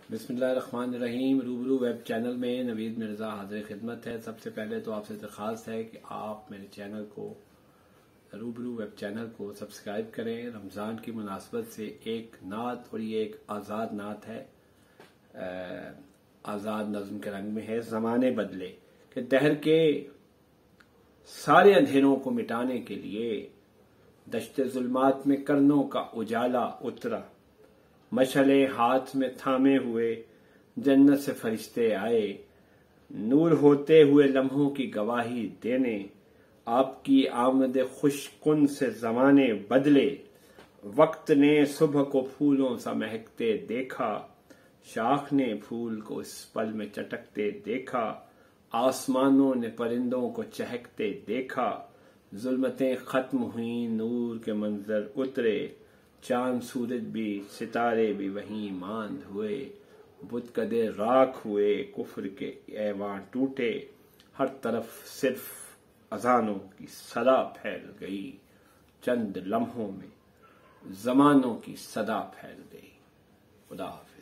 बिस्मिल्लाहिर्रहमानिर्रहीम। रूबरू web channel में नवीद मिर्ज़ा हाजिर खिदमत है। सबसे पहले तो आपसे दरख्वास्त है कि आप मेरे चैनल को, रूबरू वेब चैनल को सब्सक्राइब करें। रमज़ान की मुनासबत से एक नात, और ये एक आज़ाद नात है, आज़ाद नज़्म के रंग में है। ज़माने बदले कि दहर के सारे अंधेरों को मिटाने के लिए दश्ते ज़ुल्मात में करनों का उजाला उतरा। मशले हाथ में थामे हुए जन्नत से फरिश्ते आए, नूर होते हुए लम्हों की गवाही देने। आपकी आमद खुशकुन से ज़माने बदले, वक्त ने सुबह को फूलों सा महकते देखा, शाख ने फूल को इस पल में चटकते देखा, आसमानों ने परिंदों को चहकते देखा। जुल्मतें खत्म हुई, नूर के मंजर उतरे, चांद सूरज भी सितारे भी वहीं मांद हुए। बुतकदे राख हुए, कुफ्र के ऐवान टूटे, हर तरफ सिर्फ अजानों की सदा फैल गई। चंद लम्हों में जमानों की सदा फैल गई। खुदा हाफिज़।